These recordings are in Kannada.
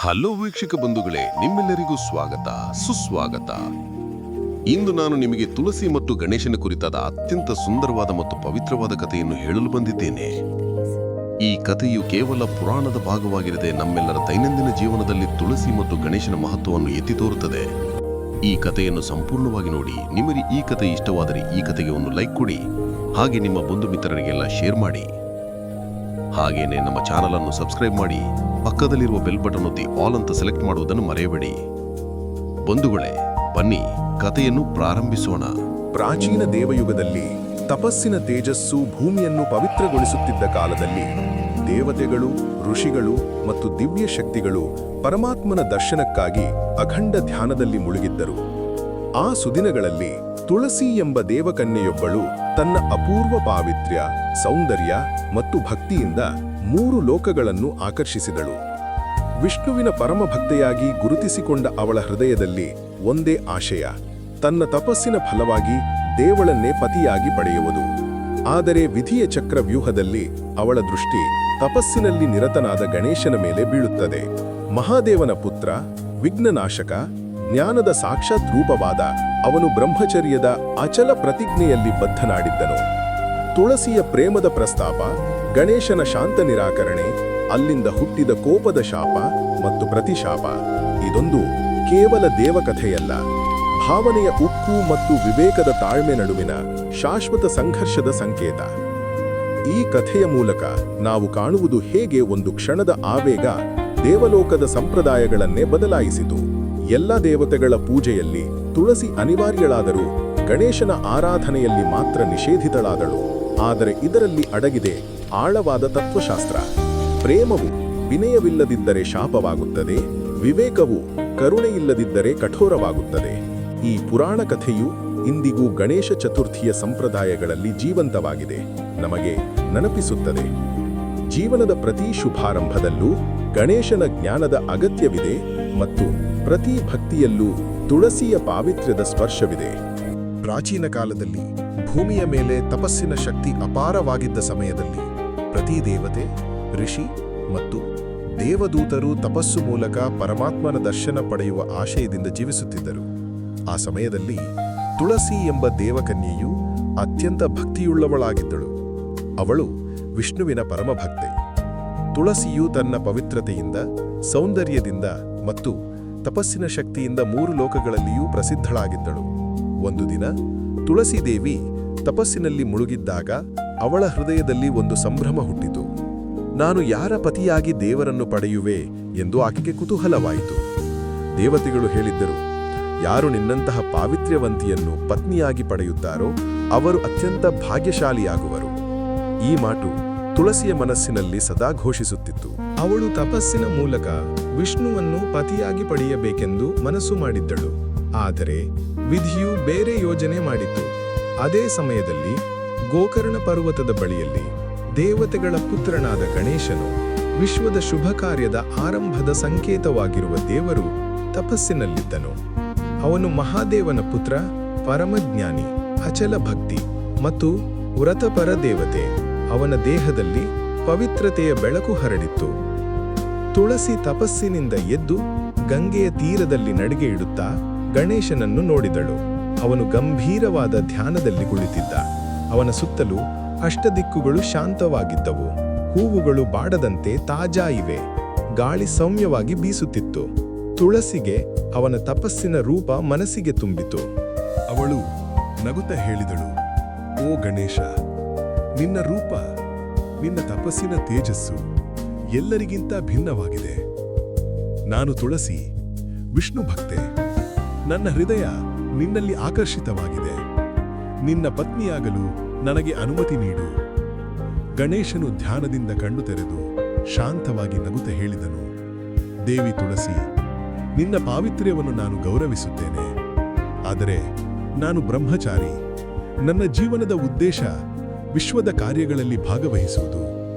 ಹಲೋ ವೀಕ್ಷಕ ಬಂಧುಗಳೇ, ನಿಮ್ಮೆಲ್ಲರಿಗೂ ಸ್ವಾಗತ ಸುಸ್ವಾಗತ. ಇಂದು ನಾನು ನಿಮಗೆ ತುಳಸಿ ಮತ್ತು ಗಣೇಶನ ಕುರಿತಾದ ಅತ್ಯಂತ ಸುಂದರವಾದ ಮತ್ತು ಪವಿತ್ರವಾದ ಕಥೆಯನ್ನು ಹೇಳಲು ಬಂದಿದ್ದೇನೆ. ಈ ಕಥೆಯು ಕೇವಲ ಪುರಾಣದ ಭಾಗವಾಗಿರದೆ ನಮ್ಮೆಲ್ಲರ ದೈನಂದಿನ ಜೀವನದಲ್ಲಿ ತುಳಸಿ ಮತ್ತು ಗಣೇಶನ ಮಹತ್ವವನ್ನು ಎತ್ತಿ ತೋರುತ್ತದೆ. ಈ ಕಥೆಯನ್ನು ಸಂಪೂರ್ಣವಾಗಿ ನೋಡಿ. ನಿಮಗೆ ಈ ಕಥೆ ಇಷ್ಟವಾದರೆ ಈ ಕಥೆಗೆ ಒಂದು ಲೈಕ್ ಕೊಡಿ, ಹಾಗೆ ನಿಮ್ಮ ಬಂಧು ಮಿತ್ರರಿಗೆಲ್ಲ ಶೇರ್ ಮಾಡಿ. ಹಾಗೇನೆ ನಮ್ಮ ಚಾನಲ್ ಅನ್ನು ಸಬ್ಸ್ಕ್ರೈಬ್ ಮಾಡಿ, ಪಕ್ಕದಲ್ಲಿರುವ ಬೆಲ್ ಬಟನ್ ಒತ್ತಿ ಆಲ್ ಅಂತ ಸೆಲೆಕ್ಟ್ ಮಾಡುವುದನ್ನು ಮರೆಯಬೇಡಿ. ಬಂಧುಗಳೇ, ಬನ್ನಿ ಕಥೆಯನ್ನು ಪ್ರಾರಂಭಿಸೋಣ. ಪ್ರಾಚೀನ ದೇವಯುಗದಲ್ಲಿ ತಪಸ್ಸಿನ ತೇಜಸ್ಸು ಭೂಮಿಯನ್ನು ಪವಿತ್ರಗೊಳಿಸುತ್ತಿದ್ದ ಕಾಲದಲ್ಲಿ ದೇವತೆಗಳು, ಋಷಿಗಳು ಮತ್ತು ದಿವ್ಯ ಶಕ್ತಿಗಳು ಪರಮಾತ್ಮನ ದರ್ಶನಕ್ಕಾಗಿ ಅಖಂಡ ಧ್ಯಾನದಲ್ಲಿ ಮುಳುಗಿದ್ದರು. ಆ ಸುದಿನಗಳಲ್ಲಿ ತುಳಸಿ ಎಂಬ ದೇವಕನ್ಯೆಯೊಬ್ಬಳು ತನ್ನ ಅಪೂರ್ವ ಪಾವಿತ್ರ್ಯ, ಸೌಂದರ್ಯ ಮತ್ತು ಭಕ್ತಿಯಿಂದ 3 ಲೋಕಗಳನ್ನು ಆಕರ್ಷಿಸಿದಳು. ವಿಷ್ಣುವಿನ ಪರಮಭಕ್ತೆಯಾಗಿ ಗುರುತಿಸಿಕೊಂಡ ಅವಳ ಹೃದಯದಲ್ಲಿ ಒಂದೇ ಆಶಯ: ತನ್ನ ತಪಸ್ಸಿನ ಫಲವಾಗಿ ದೇವಳನ್ನೇ ಪತಿಯಾಗಿ ಪಡೆಯುವುದು. ಆದರೆ ವಿಧಿಯ ಚಕ್ರವ್ಯೂಹದಲ್ಲಿ ಅವಳ ದೃಷ್ಟಿ ತಪಸ್ಸಿನಲ್ಲಿ ನಿರತನಾದ ಗಣೇಶನ ಮೇಲೆ ಬೀಳುತ್ತದೆ. ಮಹಾದೇವನ ಪುತ್ರ, ವಿಘ್ನನಾಶಕ, ಜ್ಞಾನದ ಸಾಕ್ಷಾತ್ ರೂಪವಾದ ಅವನು ಬ್ರಹ್ಮಚರ್ಯದ ಅಚಲ ಪ್ರತಿಜ್ಞೆಯಲ್ಲಿ ಬದ್ಧನಾಡಿದ್ದನು. ತುಳಸಿಯ ಪ್ರೇಮದ ಪ್ರಸ್ತಾಪ, ಗಣೇಶನ ಶಾಂತ ನಿರಾಕರಣೆ, ಅಲ್ಲಿಂದ ಹುಟ್ಟಿದ ಕೋಪದ ಶಾಪ ಮತ್ತು ಪ್ರತಿಶಾಪ, ಇದೊಂದು ಕೇವಲ ದೇವಕಥೆಯಲ್ಲ, ಭಾವನೆಯ ಉಕ್ಕು ಮತ್ತು ವಿವೇಕದ ತಾಳ್ಮೆ ನಡುವಿನ ಶಾಶ್ವತ ಸಂಘರ್ಷದ ಸಂಕೇತ. ಈ ಕಥೆಯ ಮೂಲಕ ನಾವು ಕಾಣುವುದು ಹೇಗೆ ಒಂದು ಕ್ಷಣದ ಆವೇಗ ದೇವಲೋಕದ ಸಂಪ್ರದಾಯಗಳನ್ನೇ ಬದಲಾಯಿಸಿತು. ಎಲ್ಲ ದೇವತೆಗಳ ಪೂಜೆಯಲ್ಲಿ ತುಳಸಿ ಅನಿವಾರ್ಯಳಾದರೂ ಗಣೇಶನ ಆರಾಧನೆಯಲ್ಲಿ ಮಾತ್ರ ನಿಷೇಧಿತಳಾದಳು. ಆದರೆ ಇದರಲ್ಲಿ ಅಡಗಿದೆ ಆಳವಾದ ತತ್ವಶಾಸ್ತ್ರ. ಪ್ರೇಮವು ವಿನಯವಿಲ್ಲದಿದ್ದರೆ ಶಾಪವಾಗುತ್ತದೆ, ವಿವೇಕವು ಕರುಣೆಯಿಲ್ಲದಿದ್ದರೆ ಕಠೋರವಾಗುತ್ತದೆ. ಈ ಪುರಾಣ ಕಥೆಯು ಇಂದಿಗೂ ಗಣೇಶ ಚತುರ್ಥಿಯ ಸಂಪ್ರದಾಯಗಳಲ್ಲಿ ಜೀವಂತವಾಗಿದೆ. ನಮಗೆ ನೆನಪಿಸುತ್ತದೆ, ಜೀವನದ ಪ್ರತಿ ಶುಭಾರಂಭದಲ್ಲೂ ಗಣೇಶನ ಜ್ಞಾನದ ಅಗತ್ಯವಿದೆ ಮತ್ತು ಪ್ರತಿ ಭಕ್ತಿಯಲ್ಲೂ ತುಳಸಿಯ ಪಾವಿತ್ರ್ಯದ ಸ್ಪರ್ಶವಿದೆ. ಪ್ರಾಚೀನ ಕಾಲದಲ್ಲಿ ಭೂಮಿಯ ಮೇಲೆ ತಪಸ್ಸಿನ ಶಕ್ತಿ ಅಪಾರವಾಗಿದ್ದ ಸಮಯದಲ್ಲಿ ಪ್ರತಿ ದೇವತೆ, ಋಷಿ ಮತ್ತು ದೇವದೂತರು ತಪಸ್ಸು ಮೂಲಕ ಪರಮಾತ್ಮನ ದರ್ಶನ ಪಡೆಯುವ ಆಶಯದಿಂದ ಜೀವಿಸುತ್ತಿದ್ದರು. ಆ ಸಮಯದಲ್ಲಿ ತುಳಸಿ ಎಂಬ ದೇವಕನ್ಯೆಯು ಅತ್ಯಂತ ಭಕ್ತಿಯುಳ್ಳವಳಾಗಿದ್ದಳು. ಅವಳು ವಿಷ್ಣುವಿನ ಪರಮಭಕ್ತೆ. ತುಳಸಿಯು ತನ್ನ ಪವಿತ್ರತೆಯಿಂದ, ಸೌಂದರ್ಯದಿಂದ ಮತ್ತು ತಪಸ್ಸಿನ ಶಕ್ತಿಯಿಂದ 3 ಲೋಕಗಳಲ್ಲಿಯೂ ಪ್ರಸಿದ್ಧಳಾಗಿದ್ದಳು. ಒಂದು ದಿನ ತುಳಸಿದೇವಿ ತಪಸ್ಸಿನಲ್ಲಿ ಮುಳುಗಿದ್ದಾಗ ಅವಳ ಹೃದಯದಲ್ಲಿ ಒಂದು ಸಂಭ್ರಮ ಹುಟ್ಟಿತು. ನಾನು ಯಾರ ಪತಿಯಾಗಿ ದೇವರನ್ನು ಪಡೆಯುವೆ ಎಂದು ಆಕೆಗೆ ಕುತೂಹಲವಾಯಿತು. ದೇವತೆಗಳು ಹೇಳಿದ್ದರು, ಯಾರು ನಿನ್ನಂತಹ ಪಾವಿತ್ರ್ಯವಂತಿಯನ್ನು ಪತ್ನಿಯಾಗಿ ಪಡೆಯುತ್ತಾರೋ ಅವರು ಅತ್ಯಂತ ಭಾಗ್ಯಶಾಲಿಯಾಗುವರು. ಈ ಮಾತು ತುಳಸಿಯ ಮನಸ್ಸಿನಲ್ಲಿ ಸದಾ ಘೋಷಿಸುತ್ತಿತ್ತು. ಅವಳು ತಪಸ್ಸಿನ ಮೂಲಕ ವಿಷ್ಣುವನ್ನು ಪತಿಯಾಗಿ ಪಡೆಯಬೇಕೆಂದು ಮನಸ್ಸು ಮಾಡಿದ್ದಳು. ಆದರೆ ವಿಧಿಯು ಬೇರೆ ಯೋಜನೆ ಮಾಡಿತ್ತು. ಅದೇ ಸಮಯದಲ್ಲಿ ಗೋಕರ್ಣ ಪರ್ವತದ ಬಳಿಯಲ್ಲಿ ದೇವತೆಗಳ ಪುತ್ರನಾದ ಗಣೇಶನು, ವಿಶ್ವದ ಶುಭ ಕಾರ್ಯದ ಆರಂಭದ ಸಂಕೇತವಾಗಿರುವ ದೇವರು, ತಪಸ್ಸಿನಲ್ಲಿದ್ದನು. ಅವನು ಮಹಾದೇವನ ಪುತ್ರ, ಪರಮಜ್ಞಾನಿ, ಅಚಲ ಭಕ್ತಿ ಮತ್ತು ವ್ರತಪರ ದೇವತೆ. ಅವನ ದೇಹದಲ್ಲಿ ಪವಿತ್ರತೆಯ ಬೆಳಕು ಹರಡಿತ್ತು. ತುಳಸಿ ತಪಸ್ಸಿನಿಂದ ಎದ್ದು ಗಂಗೆಯ ತೀರದಲ್ಲಿ ನಡಿಗೆ ಇಡುತ್ತಾ ಗಣೇಶನನ್ನು ನೋಡಿದಳು. ಅವನು ಗಂಭೀರವಾದ ಧ್ಯಾನದಲ್ಲಿ ಕುಳಿತಿದ್ದ. ಅವನ ಸುತ್ತಲೂ ಅಷ್ಟದಿಕ್ಕುಗಳು ಶಾಂತವಾಗಿದ್ದವು. ಹೂವುಗಳು ಬಾಡದಂತೆ ತಾಜಾ ಇವೆ. ಗಾಳಿ ಸೌಮ್ಯವಾಗಿ ಬೀಸುತ್ತಿತ್ತು. ತುಳಸಿಗೆ ಅವನ ತಪಸ್ಸಿನ ರೂಪ ಮನಸ್ಸಿಗೆ ತುಂಬಿತು. ಅವಳು ನಗುತ್ತಾ ಹೇಳಿದಳು, ಓ ಗಣೇಶ, ನಿನ್ನ ರೂಪ, ನಿನ್ನ ತಪಸ್ಸಿನ ತೇಜಸ್ಸು ಎಲ್ಲರಿಗಿಂತ ಭಿನ್ನವಾಗಿದೆ. ನಾನು ತುಳಸಿ, ವಿಷ್ಣು ಭಕ್ತೆ. ನನ್ನ ಹೃದಯ ನಿನ್ನಲ್ಲಿ ಆಕರ್ಷಿತವಾಗಿದೆ. ನಿನ್ನ ಪತ್ನಿಯಾಗಲು ನನಗೆ ಅನುಮತಿ ನೀಡು. ಗಣೇಶನು ಧ್ಯಾನದಿಂದ ಕಣ್ಣು ತೆರೆದು ಶಾಂತವಾಗಿ ನಗುತ್ತಾ ಹೇಳಿದನು, ದೇವಿ ತುಳಸಿ, ನಿನ್ನ ಪಾವಿತ್ರ್ಯವನ್ನು ನಾನು ಗೌರವಿಸುತ್ತೇನೆ. ಆದರೆ ನಾನು ಬ್ರಹ್ಮಚಾರಿ. ನನ್ನ ಜೀವನದ ಉದ್ದೇಶ ವಿಶ್ವದ ಕಾರ್ಯಗಳಲ್ಲಿ ಭಾಗವಹಿಸುವುದು,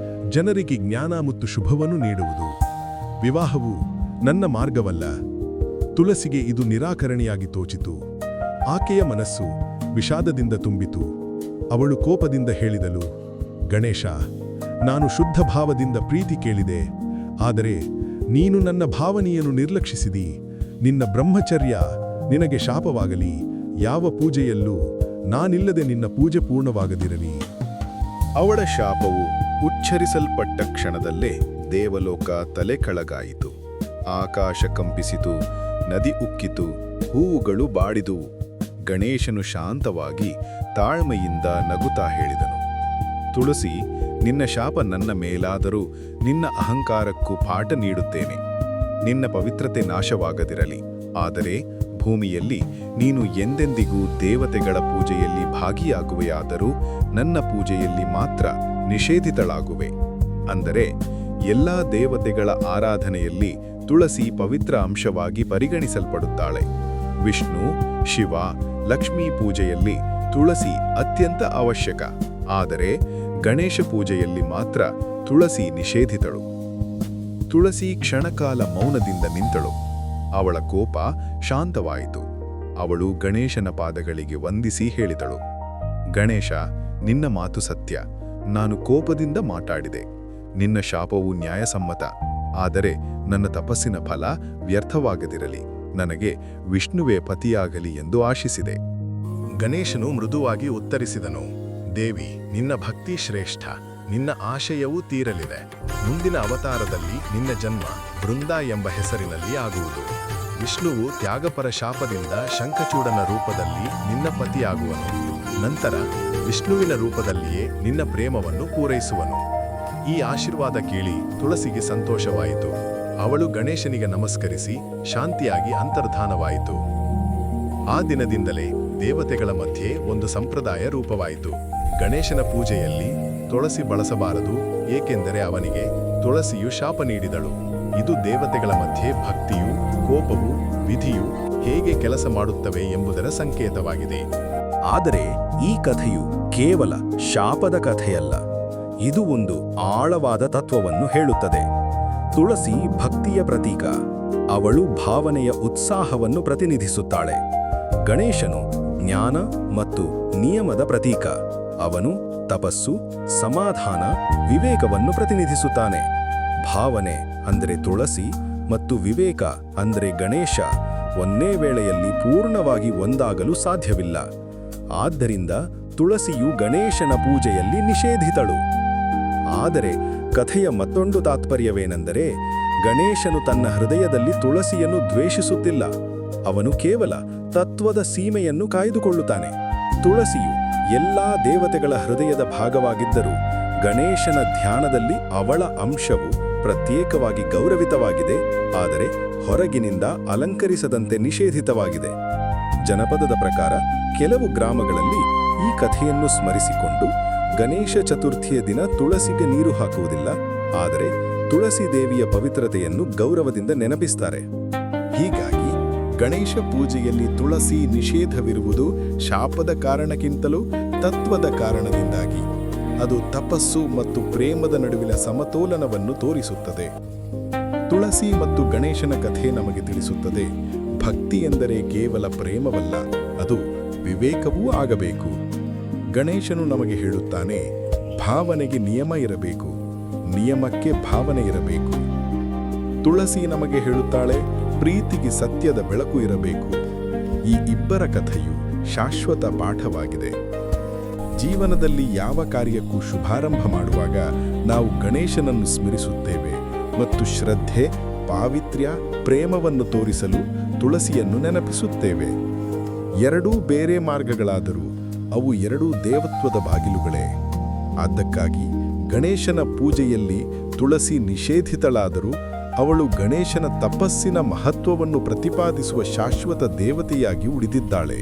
ಜನರಿಗೆ ಜ್ಞಾನ ಮತ್ತು ಶುಭವನ್ನು ನೀಡುವುದು. ವಿವಾಹವು ನನ್ನ ಮಾರ್ಗವಲ್ಲ. ತುಳಸಿಗೆ ಇದು ನಿರಾಕರಣೆಯಾಗಿ ತೋಚಿತು. ಆಕೆಯ ಮನಸ್ಸು ವಿಷಾದದಿಂದ ತುಂಬಿತು. ಅವಳು ಕೋಪದಿಂದ ಹೇಳಿದಳು, ಗಣೇಶ, ನಾನು ಶುದ್ಧ ಭಾವದಿಂದ ಪ್ರೀತಿ ಕೇಳಿದೆ, ಆದರೆ ನೀನು ನನ್ನ ಭಾವನೆಯನ್ನು ನಿರ್ಲಕ್ಷಿಸಿದಿ. ನಿನ್ನ ಬ್ರಹ್ಮಚರ್ಯ ನಿನಗೆ ಶಾಪವಾಗಲಿ. ಯಾವ ಪೂಜೆಯಲ್ಲೂ ನಾನಿಲ್ಲದೆ ನಿನ್ನ ಪೂಜೆ ಪೂರ್ಣವಾಗದಿರಲಿ. ಅವಳ ಶಾಪವು ಉಚ್ಚರಿಸಲ್ಪಟ್ಟ ಕ್ಷಣದಲ್ಲೇ ದೇವಲೋಕ ತಲೆ ಕೆಳಗಾಯಿತು. ಆಕಾಶ ಕಂಪಿಸಿತು, ನದಿ ಉಕ್ಕಿತು, ಹೂವುಗಳು ಬಾಡಿದುವು. ಗಣೇಶನು ಶಾಂತವಾಗಿ ತಾಳ್ಮೆಯಿಂದ ನಗುತ್ತಾ ಹೇಳಿದನು, ತುಳಸಿ, ನಿನ್ನ ಶಾಪ ನನ್ನ ಮೇಲಾದರೂ ನಿನ್ನ ಅಹಂಕಾರಕ್ಕೂ ಪಾಠ ನೀಡುತ್ತೇನೆ. ನಿನ್ನ ಪವಿತ್ರತೆ ನಾಶವಾಗದಿರಲಿ. ಆದರೆ ಭೂಮಿಯಲ್ಲಿ ನೀನು ಎಂದೆಂದಿಗೂ ದೇವತೆಗಳ ಪೂಜೆಯಲ್ಲಿ ಭಾಗಿಯಾಗುವೆಯಾದರೂ ನನ್ನ ಪೂಜೆಯಲ್ಲಿ ಮಾತ್ರ ನಿಷೇಧಿತಳಾಗುವೆ. ಅಂದರೆ ಎಲ್ಲ ದೇವತೆಗಳ ಆರಾಧನೆಯಲ್ಲಿ ತುಳಸಿ ಪವಿತ್ರ ಅಂಶವಾಗಿ ಪರಿಗಣಿಸಲ್ಪಡುತ್ತಾಳೆ. ವಿಷ್ಣು, ಶಿವ, ಲಕ್ಷ್ಮೀ ಪೂಜೆಯಲ್ಲಿ ತುಳಸಿ ಅತ್ಯಂತ ಅವಶ್ಯಕ. ಆದರೆ ಗಣೇಶ ಪೂಜೆಯಲ್ಲಿ ಮಾತ್ರ ತುಳಸಿ ನಿಷೇಧಿತಳು. ತುಳಸಿ ಕ್ಷಣಕಾಲ ಮೌನದಿಂದ ನಿಂತಳು. ಅವಳ ಕೋಪ ಶಾಂತವಾಯಿತು. ಅವಳು ಗಣೇಶನ ಪಾದಗಳಿಗೆ ವಂದಿಸಿ ಹೇಳಿದಳು, ಗಣೇಶ, ನಿನ್ನ ಮಾತು ಸತ್ಯ. ನಾನು ಕೋಪದಿಂದ ಮಾತಾಡಿದೆ. ನಿನ್ನ ಶಾಪವು ನ್ಯಾಯಸಮ್ಮತ. ಆದರೆ ನನ್ನ ತಪಸ್ಸಿನ ಫಲ ವ್ಯರ್ಥವಾಗದಿರಲಿ. ನನಗೆ ವಿಷ್ಣುವೇ ಪತಿಯಾಗಲಿ ಎಂದು ಆಶಿಸಿದೆ. ಗಣೇಶನು ಮೃದುವಾಗಿ ಉತ್ತರಿಸಿದನು, ದೇವಿ, ನಿನ್ನ ಭಕ್ತಿ ಶ್ರೇಷ್ಠ. ನಿನ್ನ ಆಶಯವೂ ತೀರಲಿದೆ. ಮುಂದಿನ ಅವತಾರದಲ್ಲಿ ನಿನ್ನ ಜನ್ಮ ಬೃಂದ ಎಂಬ ಹೆಸರಿನಲ್ಲಿ ಆಗುವುದು. ವಿಷ್ಣುವು ತ್ಯಾಗಪರ ಶಾಪದಿಂದ ಶಂಖಚೂಡನ ರೂಪದಲ್ಲಿ ನಿನ್ನ ಪತಿಯಾಗುವನು. ನಂತರ ವಿಷ್ಣುವಿನ ರೂಪದಲ್ಲಿಯೇ ನಿನ್ನ ಪ್ರೇಮವನ್ನು ಪೂರೈಸುವನು. ಈ ಆಶೀರ್ವಾದ ಕೇಳಿ ತುಳಸಿಗೆ ಸಂತೋಷವಾಯಿತು. ಅವಳು ಗಣೇಶನಿಗೆ ನಮಸ್ಕರಿಸಿ ಶಾಂತಿಯಾಗಿ ಅಂತರ್ಧಾನವಾಯಿತು. ಆ ದಿನದಿಂದಲೇ ದೇವತೆಗಳ ಮಧ್ಯೆ ಒಂದು ಸಂಪ್ರದಾಯ ರೂಪವಾಯಿತು. ಗಣೇಶನ ಪೂಜೆಯಲ್ಲಿ ತುಳಸಿ ಬಳಸಬಾರದು, ಏಕೆಂದರೆ ಅವನಿಗೆ ತುಳಸಿಯು ಶಾಪ ನೀಡಿದಳು. ಇದು ದೇವತೆಗಳ ಮಧ್ಯೆ ಭಕ್ತಿಯು, ಕೋಪವು, ವಿಧಿಯು ಹೇಗೆ ಕೆಲಸ ಮಾಡುತ್ತವೆ ಎಂಬುದರ ಸಂಕೇತವಾಗಿದೆ. ಆದರೆ ಈ ಕಥೆಯು ಕೇವಲ ಶಾಪದ ಕಥೆಯಲ್ಲ. ಇದು ಒಂದು ಆಳವಾದ ತತ್ವವನ್ನು ಹೇಳುತ್ತದೆ. ತುಳಸಿ ಭಕ್ತಿಯ ಪ್ರತೀಕ. ಅವಳು ಭಾವನೆಯ ಉತ್ಸಾಹವನ್ನು ಪ್ರತಿನಿಧಿಸುತ್ತಾಳೆ. ಗಣೇಶನು ಜ್ಞಾನ ಮತ್ತು ನಿಯಮದ ಪ್ರತೀಕ. ಅವನು ತಪಸ್ಸು, ಸಮಾಧಾನ, ವಿವೇಕವನ್ನು ಪ್ರತಿನಿಧಿಸುತ್ತಾನೆ. ಭಾವನೆ ಅಂದರೆ ತುಳಸಿ ಮತ್ತು ವಿವೇಕ ಅಂದರೆ ಗಣೇಶ ಒಂದೇ ವೇಳೆಯಲ್ಲಿ ಪೂರ್ಣವಾಗಿ ಒಂದಾಗಲು ಸಾಧ್ಯವಿಲ್ಲ. ಆದ್ದರಿಂದ ತುಳಸಿಯು ಗಣೇಶನ ಪೂಜೆಯಲ್ಲಿ ನಿಷೇಧಿತಳು. ಆದರೆ ಕಥೆಯ ಮತ್ತೊಂದು ತಾತ್ಪರ್ಯವೇನೆಂದರೆ, ಗಣೇಶನು ತನ್ನ ಹೃದಯದಲ್ಲಿ ತುಳಸಿಯನ್ನು ದ್ವೇಷಿಸುತ್ತಿಲ್ಲ. ಅವನು ಕೇವಲ ತತ್ವದ ಸೀಮೆಯನ್ನು ಕಾಯ್ದುಕೊಳ್ಳುತ್ತಾನೆ. ತುಳಸಿಯು ಎಲ್ಲಾ ದೇವತೆಗಳ ಹೃದಯದ ಭಾಗವಾಗಿದ್ದರೂ ಗಣೇಶನ ಧ್ಯಾನದಲ್ಲಿ ಅವಳ ಅಂಶವು ಪ್ರತ್ಯೇಕವಾಗಿ ಗೌರವಿತವಾಗಿದೆ, ಆದರೆ ಹೊರಗಿನಿಂದ ಅಲಂಕರಿಸದಂತೆ ನಿಷೇಧಿತವಾಗಿದೆ. ಜನಪದದ ಪ್ರಕಾರ ಕೆಲವು ಗ್ರಾಮಗಳಲ್ಲಿ ಈ ಕಥೆಯನ್ನು ಸ್ಮರಿಸಿಕೊಂಡು ಗಣೇಶ ಚತುರ್ಥಿಯ ದಿನ ತುಳಸಿಗೆ ನೀರು ಹಾಕುವುದಿಲ್ಲ, ಆದರೆ ತುಳಸಿ ದೇವಿಯ ಪವಿತ್ರತೆಯನ್ನು ಗೌರವದಿಂದ ನೆನಪಿಸ್ತಾರೆ. ಹೀಗಾಗಿ ಗಣೇಶ ಪೂಜೆಯಲ್ಲಿ ತುಳಸಿ ನಿಷೇಧವಿರುವುದು ಶಾಪದ ಕಾರಣಕ್ಕಿಂತಲೂ ತತ್ವದ ಕಾರಣದಿಂದಾಗಿ. ಅದು ತಪಸ್ಸು ಮತ್ತು ಪ್ರೇಮದ ನಡುವಿನ ಸಮತೋಲನವನ್ನು ತೋರಿಸುತ್ತದೆ. ತುಳಸಿ ಮತ್ತು ಗಣೇಶನ ಕಥೆ ನಮಗೆ ತಿಳಿಸುತ್ತದೆ, ಭಕ್ತಿ ಎಂದರೆ ಕೇವಲ ಪ್ರೇಮವಲ್ಲ, ಅದು ವಿವೇಕವೂ ಆಗಬೇಕು. ಗಣೇಶನು ನಮಗೆ ಹೇಳುತ್ತಾನೆ, ಭಾವನೆಗೆ ನಿಯಮ ಇರಬೇಕು, ನಿಯಮಕ್ಕೆ ಭಾವನೆ ಇರಬೇಕು. ತುಳಸಿ ನಮಗೆ ಹೇಳುತ್ತಾಳೆ, ಪ್ರೀತಿಗೆ ಸತ್ಯದ ಬೆಳಕು ಇರಬೇಕು. ಈ ಇಬ್ಬರ ಕಥೆಯು ಶಾಶ್ವತ ಪಾಠವಾಗಿದೆ. ಜೀವನದಲ್ಲಿ ಯಾವ ಕಾರ್ಯಕ್ಕೂ ಶುಭಾರಂಭ ಮಾಡುವಾಗ ನಾವು ಗಣೇಶನನ್ನು ಸ್ಮರಿಸುತ್ತೇವೆ ಮತ್ತು ಶ್ರದ್ಧೆ, ಪಾವಿತ್ರ್ಯ, ಪ್ರೇಮವನ್ನು ತೋರಿಸಲು ತುಳಸಿಯನ್ನು ನೆನಪಿಸುತ್ತೇವೆ. ಎರಡೂ ಬೇರೆ ಮಾರ್ಗಗಳಾದರೂ ಅವು ಎರಡೂ ದೇವತ್ವದ ಬಾಗಿಲುಗಳೇ. ಅದಕ್ಕಾಗಿ ಗಣೇಶನ ಪೂಜೆಯಲ್ಲಿ ತುಳಸಿ ನಿಷೇಧಿತಳಾದರೂ ಅವಳು ಗಣೇಶನ ತಪಸ್ಸಿನ ಮಹತ್ವವನ್ನು ಪ್ರತಿಪಾದಿಸುವ ಶಾಶ್ವತ ದೇವತೆಯಾಗಿ ಉಳಿದಿದ್ದಾಳೆ.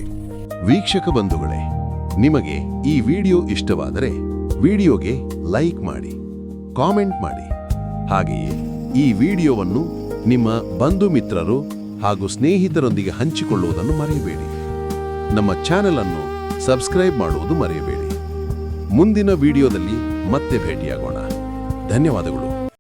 ವೀಕ್ಷಕ ಬಂಧುಗಳೇ, ನಿಮಗೆ ಈ ವಿಡಿಯೋ ಇಷ್ಟವಾದರೆ ವಿಡಿಯೋಗೆ ಲೈಕ್ ಮಾಡಿ, ಕಾಮೆಂಟ್ ಮಾಡಿ. ಹಾಗೆಯೇ ಈ ವಿಡಿಯೋವನ್ನು ನಿಮ್ಮ ಬಂಧು ಮಿತ್ರರು ಹಾಗೂ ಸ್ನೇಹಿತರೊಂದಿಗೆ ಹಂಚಿಕೊಳ್ಳುವುದನ್ನು ಮರೆಯಬೇಡಿ. ನಮ್ಮ ಚಾನೆಲ್ ಅನ್ನು ಸಬ್ಸ್ಕ್ರೈಬ್ ಮಾಡುವುದು ಮರೆಯಬೇಡಿ. ಮುಂದಿನ ವಿಡಿಯೋದಲ್ಲಿ ಮತ್ತೆ ಭೇಟಿಯಾಗೋಣ. ಧನ್ಯವಾದಗಳು.